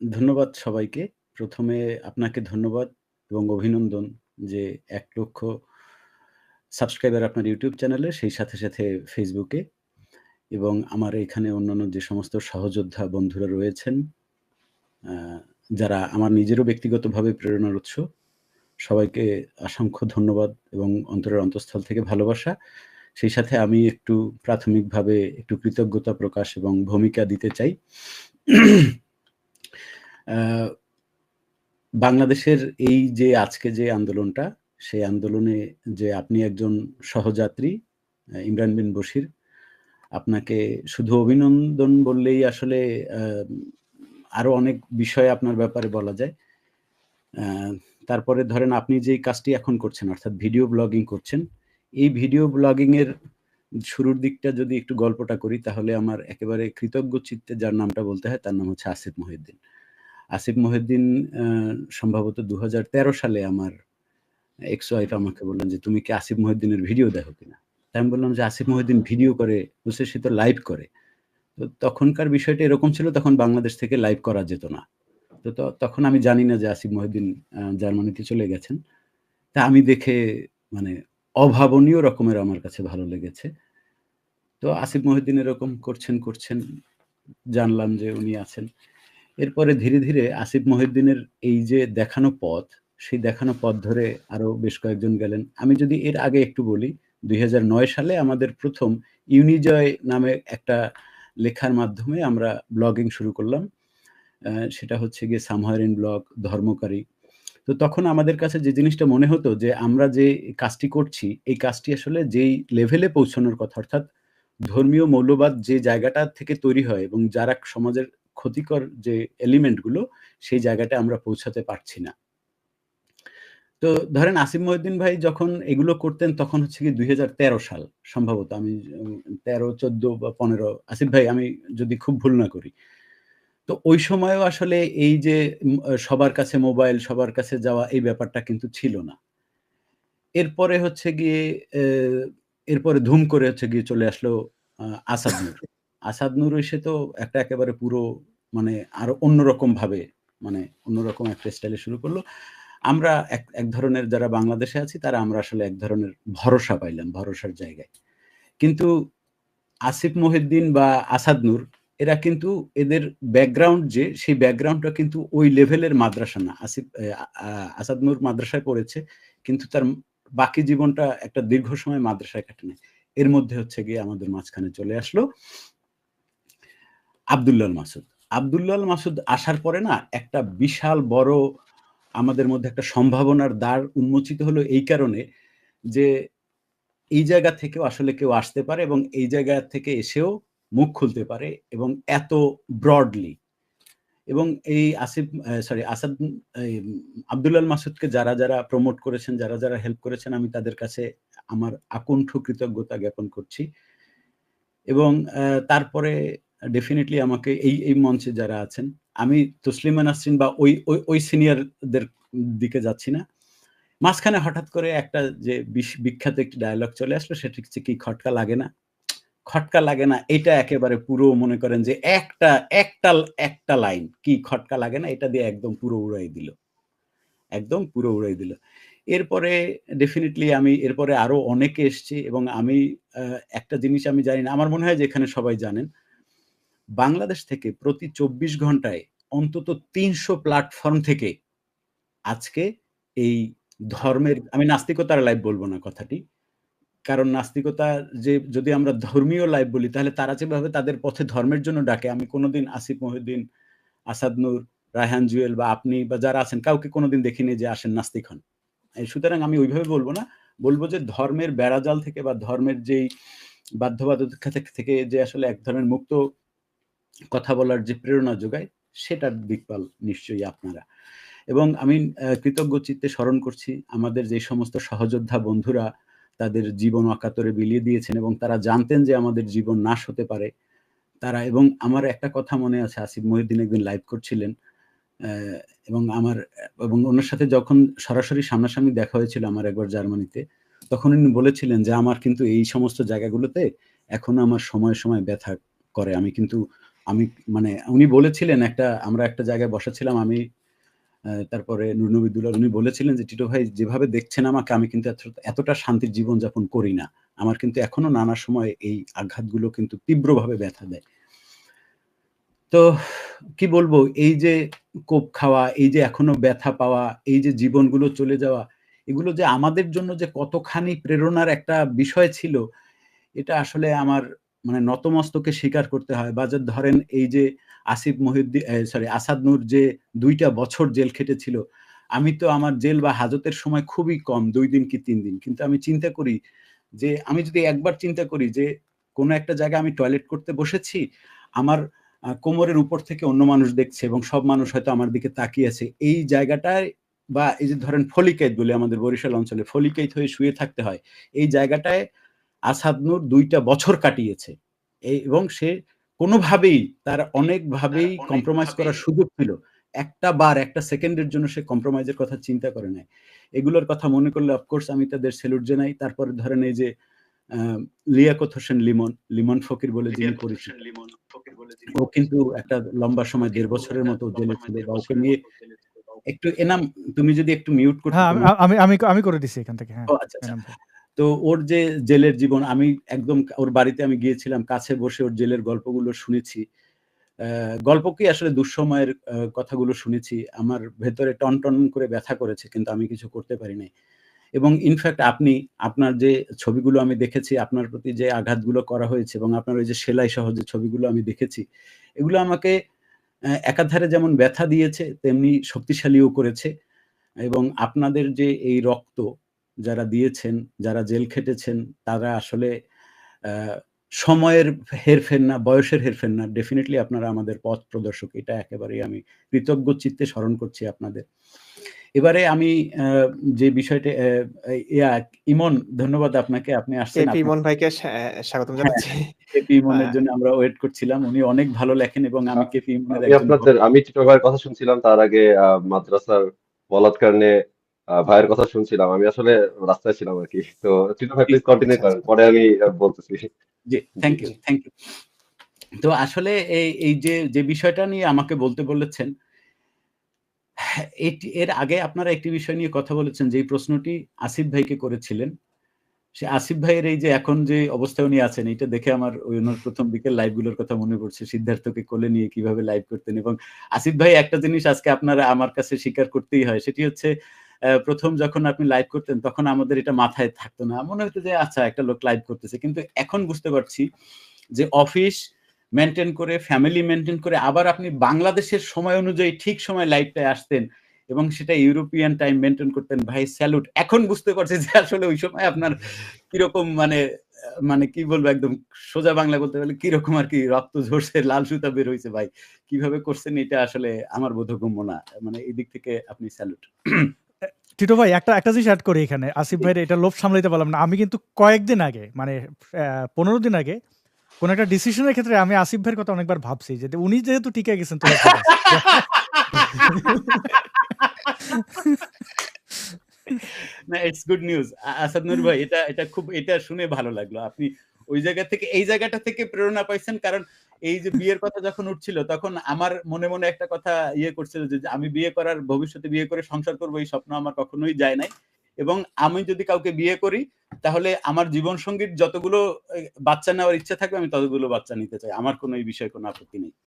ধন্যবাদ সবাইকে। ১ম এ আপনাকে ধন্যবাদ এবং অভিনন্দন যে ১,০০,০০০ সাবস্ক্রাইবার আপনার YouTube চ্যানেলে, সেই সাথে Facebook এ এবং আমার এখানে অন্যান্য যে সমস্ত সহযোদ্ধা বন্ধুরা রয়েছেন, আ যারা আমার নিজেরও ব্যক্তিগতভাবে প্রেরণার উৎস, সবাইকে অসংখ্য ধন্যবাদ এবং অন্তরের অন্তঃস্থল থেকে ভালোবাসা। সেই সাথে আমি একটু প্রাথমিকভাবে একটু কৃতজ্ঞতা প্রকাশ এবং ভূমিকা দিতে চাই। আ বাংলাদেশের এই যে আজকে যে আন্দোলনটা, সেই আন্দোলনে যে আপনি একজন সহযাত্রী ইমরান বিন বশির, আপনাকে শুধু অভিনন্দন বললেই আসলে আ আরো অনেক বিষয় আপনার ব্যাপারে বলা যায়। আ তারপরে ধরেন আপনি যেই কাজটি এখন করছেন অর্থাৎ ভিডিও ব্লগিং করছেন, এই ভিডিও ব্লগিং এর শুরুর দিকটা যদি একটু গল্পটা করি তাহলে আমার একেবারে কৃতজ্ঞ চিত্তে যার নামটা বলতে হয় তার নাম হচ্ছে আসিফ মহিউদ্দিন। আসিফ মহিউদ্দিন আ সম্ভবত ২০১৩ সালে আমার এক্স ওয়াইফ আমাকে বললেন যে, "তুমি কি আসিফ মহিউদ্দিনের ভিডিও দেখো কিনা?" তা আমি বললাম যে, "আসিফ মহিউদ্দিন ভিডিও করে, বলছে সে তো লাইভ করে।" তো তখনকার বিষয়টা এরকম ছিল তখন বাংলাদেশ থেকে লাইভ করা যেত না। তো তখন আমি জানি না যে আসিফ মহিউদ্দিন জার্মানিতে চলে গেছেন। তা আমি দেখে মানে অভাবনীয় রকমের আমার কাছে ভালো লেগেছে। তো আসিফ মহিউদ্দিন এরকম করছেন, জানলাম যে উনি আছেন। এরপরে ধীরে আসিফ মহিউদ্দিনের এই যে দেখানো পথ, সেই দেখানো পথ ধরে আরো বেশ কয়েকজন গেলেন। আমি যদি এর আগে একটু বলি, ২০০৯ সালে আমাদের ১ম ইউনিজয় নামে একটা লেখার মাধ্যমে আমরা ব্লগিং শুরু করলাম। সেটা হচ্ছে গিয়ে সামহার ইন ব্লগ, ধর্মকারী। তো তখন আমাদের কাছে যে জিনিসটা মনে হতো যে আমরা যে কাজটি করছি, এই কাজটি আসলে যেই লেভেলে পৌঁছানোর কথা অর্থাৎ ধর্মীয় মৌলবাদ যে জায়গাটা থেকে তৈরি হয় এবং যারা সমাজের ক্ষতিকর যে এলিমেন্ট গুলো, সেই জায়গাটায় আমরা পৌঁছাতে পারছি না। তো ধরেন আসিফ মহিউদ্দিন ভাই যখন এগুলো করতেন তখন হচ্ছে গিয়ে ২০১৩ সাল সম্ভবত আমি ১৩, ১৪ বা ১৫ আসিফ ভাই আমি যদি খুব ভুল না করি। তো ওই সময়েও আসলে এই যে সবার কাছে মোবাইল, সবার কাছে যাওয়া এই ব্যাপারটা কিন্তু ছিল না। এরপরে হচ্ছে গিয়ে এ এরপরে ধুম করে হচ্ছে গিয়ে চলে আসলো আ আসাদ নূর। আসাদ নূর এসে তো একটা একেবারে পুরো মানে আরো অন্যরকমভাবে মানে অন্যরকম একটা স্টাইলে শুরু করল। আমরা এক ধরনের যারা বাংলাদেশে আছি তারা আমরা আসলে এক ধরনের ভরসা পাইলাম, ভরসার জায়গায়। কিন্তু আসিফ মহিউদ্দিন বা আসাদ নূর এরা কিন্তু এদের ব্যাকগ্রাউন্ড যে সেই ব্যাকগ্রাউন্ডটা কিন্তু ওই লেভেলের মাদ্রাসা না। আসিফ এ আ আসাদ নূর মাদ্রাসায় পড়েছে। কিন্তু তার বাকি জীবনটা একটা দীর্ঘ সময় মাদ্রাসায় কাটে নাই। এর মধ্যে হচ্ছে গিয়ে আমাদের মাঝখানে চলে আসলো আব্দুল্লাহ মাসুদ। আব্দুল্লাহ মাসুদ আসার পরে না একটা বিশাল বড় আমাদের মধ্যে একটা সম্ভাবনার দ্বার উন্মোচিত হলো এই কারণে যে এই জায়গা থেকেও আসলে কেউ আসতে পারে এবং এই জায়গা থেকে এসেও মুখ খুলতে পারে এবং এত ব্রডলি এবং এই আসিফ সরি আসাদ এই আব্দুল আল মাসুদকে যারা প্রমোট করেছেন, যারা হেল্প করেছেন আমি তাদের কাছে আমার আকণ্ঠ কৃতজ্ঞতা জ্ঞাপন করছি। এবং তারপরে ডেফিনিটলি আমাকে এই মঞ্চে যারা আছেন, আমি তসলিমা নাসরিন বা ওই সিনিয়রদের দিকে যাচ্ছি না। মাঝখানে হঠাৎ করে একটা যে বিখ্যাত একটি ডায়ালগ চলে আসলো সেটি হচ্ছে কি খটকা লাগে না? খটকা লাগে না এটা একেবারে পুরো মনে করেন যে একটা লাইন কি খটকা লাগে না এটা দিয়ে একদম পুরো উড়াই দিল। একদম পুরো উড়াই দিল। এরপরে ডেফিনিটলি আমি এরপরে আরো অনেকে এসছে এবং আমি আ একটা জিনিস আমি জানি না। আমার মনে হয় যে এখানে সবাই জানেন। বাংলাদেশ থেকে প্রতি ২৪ ঘন্টায় অন্তত ৩০০ প্ল্যাটফর্ম থেকে আজকে এই ধর্মের আমি নাস্তিকতার লাইভ বলব না কথাটি। কারণ নাস্তিকতা যে যদি আমরা ধর্মীয় লাইভ বলি তাহলে তারা যেভাবে তাদের পথে ধর্মের জন্য ডাকে আমি কোনদিন আসিফ মহিউদ্দিন, আসাদ নূর, রায়হান জুয়েল বা আপনি বা যারা আছেন কাউকে কোনদিন দেখিনি যে আসেন নাস্তিক হন। সুতরাং আমি ওইভাবে বলব না। বলব যে ধর্মের বেড়াজাল থেকে বা ধর্মের যেই বাধ্যবাধকতা থেকে যে আসলে এক ধরনের মুক্ত কথা বলার যে প্রেরণা যোগায় সেটার দিকপাল নিশ্চয়ই আপনারা। এবং আমি কৃতজ্ঞ চিত্তে স্মরণ করছি আমাদের যে সমস্ত সহযোদ্ধা বন্ধুরা তাদের জীবন অকাতরে বিলিয়ে দিয়েছেন এবং তারা জানতেন যে আমাদের জীবন নাশ হতে পারে। তারা এবং আমার একটা কথা মনে আছে আসিফ মহিউদ্দিন একদিন লাইভ করছিলেন। অ্যা এবং আমার এবং উনার সাথে যখন সরাসরি সামনাসামনি দেখা হয়েছিল আমার একবার জার্মানিতে, তখন উনি বলেছিলেন যে, "আমার কিন্তু এই সমস্ত জায়গাগুলোতে এখনো আমার সময়ে ব্যথা করে। আমি কিন্তু আমি মানে উনি বলেছিলেন আমরা একটা জায়গায় বসা ছিলাম আমি তারপরে নূর নবী দুলাল উনি বলেছিলেন যে, "টিটো ভাই যেভাবে দেখছেন আমাকে আমি কিন্তু এতটা শান্তির জীবনযাপন করি না। আমার কিন্তু এখনো নানা সময় এই আঘাতগুলো কিন্তু তীব্রভাবে ব্যথা দেয়।" তো কি বলবো? এই যে কোপ খাওয়া, এই যে এখনো ব্যথা পাওয়া, এই যে জীবনগুলো চলে যাওয়া, এগুলো যে আমাদের জন্য যে কতখানি প্রেরণার একটা বিষয় ছিল, এটা আসলে আমার মানে নতমস্তকে স্বীকার করতে হয়। বা যে ধরেন এই যে আসিফ মহিউদ্দি সরি আসাদ নূর যে ২ টা বছর জেল খেটেছিল। আমি তো আমার জেল বা হাজতের সময় খুবই কম ২ দিন কি ৩ দিন। কিন্তু আমি চিন্তা করি যে আমি যদি একবার চিন্তা করি যে কোনো একটা জায়গায় আমি টয়লেট করতে বসেছি, আমার কোমরের উপর থেকে অন্য মানুষ দেখছে এবং সব মানুষ হয়তো আমার দিকে তাকিয়ে আছে। এই জায়গাটায় বা এই যে ধরেন ফলিকাইত বলি আমাদের বরিশাল অঞ্চলে, ফলিকাইত হয়ে শুয়ে থাকতে হয়। এই জায়গাটায় আসাদ নূর ২ টা বছর কাটিয়েছে। এবং সে কোনোভাবেই তার অনেকভাবেই কম্প্রোমাইজ করার সুযোগ ছিল। একটা বার, একটা সেকেন্ডের জন্য সে কম্প্রোমাইজ এর কথা চিন্তা করে নাই। এগুলোর কথা মনে করলে অফকোর্স আমি তাদের সেলুট জানাই। তারপরে ধরেন এই যে আ লিয়াকত হোসেন লিমন, লিমন ফকির বলে যিনি পরিচিত। ও কিন্তু একটা লম্বা সময় ১.৫ বছরের মতো জেলে ছিল বা ওকে নিয়ে একটু এনাম তুমি যদি একটু মিউট করতে হ্যাঁ, কোনো আমি করে দিছি এখান থেকে। হ্যাঁ, ও আচ্ছা, আচ্ছা। এনাম ভাই। তো ওর যে জেলের জীবন আমি একদম ওর বাড়িতে আমি গিয়েছিলাম। কাছে বসে ওর জেলের গল্পগুলো শুনেছি। গল্প কি আসলে দুঃসময়ের কথাগুলো শুনেছি। আমার ভেতরে টনটন করে ব্যথা করেছে কিন্তু আমি কিছু করতে পারি নাই। এবং ইনফেক্ট আপনার যে ছবিগুলো আমি দেখেছি, আপনার প্রতি যে আঘাতগুলো করা হয়েছে এবং আপনার ওই যে সেলাই সহ যে ছবিগুলো আমি দেখেছি, এগুলো আমাকে একাধারে যেমন ব্যথা দিয়েছে তেমনি শক্তিশালীও করেছে। এবং আপনাদের যে এই রক্ত যারা দিয়েছেন, যারা জেল খেটেছেন তারা আসলে আ সময়ের হেরফের না, বয়সের হেরফের না। ডেফিনিটলি আপনারা আমাদের পথ প্রদর্শক। এটা একেবারেই আমি কৃতজ্ঞ চিত্তে স্মরণ করছি আপনাদের। এবারে আমি আ যে বিষয়টা ইমন ধন্যবাদ আপনাকে। আপনি আসছেন। কেপি ইমন ভাইকে স্বাগতম হ্যাঁ, জানাচ্ছি। কেপি আ ইমনের জন্য আমরা ওয়েট করছিলাম। উনি অনেক ভালো লেখেন এবং আমি কেপি ইমনের একজন আমি টিটো ভাইয়ের কথা শুনছিলাম তার আগে মাদ্রাসার বলাৎকার নিয়ে ভাইয়ের কথা শুনছিলাম। আমি আসলে রাস্তায় ছিলাম আরকি। তো টিটো ভাই জি, প্লিজ কন্টিনিউ আচ্ছা, করেন। আচ্ছা। পরে আমি বলতেছি। জি, জি, থ্যাংক ইউ, জি। Thank you. তো আসলে এই যে বিষয়টা নিয়ে আমাকে বলতে বলেছেন, হ্যাঁ, এর আগে আপনারা একটি বিষয় নিয়ে কথা বলেছেন যেই প্রশ্নটি আসিফ ভাইকে করেছিলেন। সে আসিফ ভাইয়ের এই যে এখন যে অবস্থায় উনি আছেন এইটা দেখে আমার উনার ১ম দিকের লাইভ গুলোর কথা মনে পড়ছে। সিদ্ধার্থকে কোলে নিয়ে কিভাবে লাইভ করতেন এবং আসিফ ভাই একটা জিনিস আজকে আপনারা আমার কাছে স্বীকার করতেই হয়। সেটি হচ্ছে ১ম যখন আপনি লাইভ করতেন তখন আমাদের এটা মাথায় থাকতো না। মনে হতো যে আচ্ছা একটা লোক লাইভ করতেছে। কিন্তু এখন বুঝতে পারছি যে অফিস মেইনটেইন করে, ফ্যামিলি মেইনটেইন করে আবার আপনি বাংলাদেশের সময় অনুযায়ী ঠিক সময় লাইভটায় আসতেন এবং সেটা ইউরোপিয়ান টাইম মেইনটেইন করতেন। ভাই স্যালুট। এখন বুঝতে পারছি যে আসলে ওই সময় আপনার কিরকম মানে কি বলবো একদম সোজা বাংলায় বলতে গেলে কিরকম আরকি রক্ত ঝরছে, লাল সুতা বের হইছে ভাই। কিভাবে করছেন এটা আসলে আমার বোধগম্য না। মানে এদিক থেকে আপনি স্যালুট। টিটো ভাই একটা জিনিস এড করি এখানে। আসিফ জি। ভাইয়ের এটা লোভ সামলাইতে পারলাম না। আমি কিন্তু কয়েকদিন আগে মানে ১৫ দিন আগে কোন একটা ডিসিশনের ক্ষেত্রে আমি আসিফ ভাইয়ের কথা অনেকবার ভাবছি যে উনি যেহেতু টিকে গেছেন তাহলে ঠিক আছে। না ইটস গুড নিউজ। আসাদ নূর ভাই এটা শুনে ভালো লাগলো। আপনি ওই জায়গা থেকে এই জায়গাটা থেকে প্রেরণা পাইছেন কারণ এই যে বিয়ের কথা যখন উঠছিল তখন আমার মনে একটা কথা করছিল যে আমি ভবিষ্যতে বিয়ে করে সংসার করব এই স্বপ্ন আমার কখনোই যায় নাই। এবং আমি যদি কাউকে বিয়ে করি তাহলে আমার জীবনসঙ্গীর যতগুলো বাচ্চা নেওয়ার ইচ্ছা থাকবে আমি ততগুলো বাচ্চা নিতে চাই। আমার কোনো এই বিষয়ে কোনো আপত্তি নেই।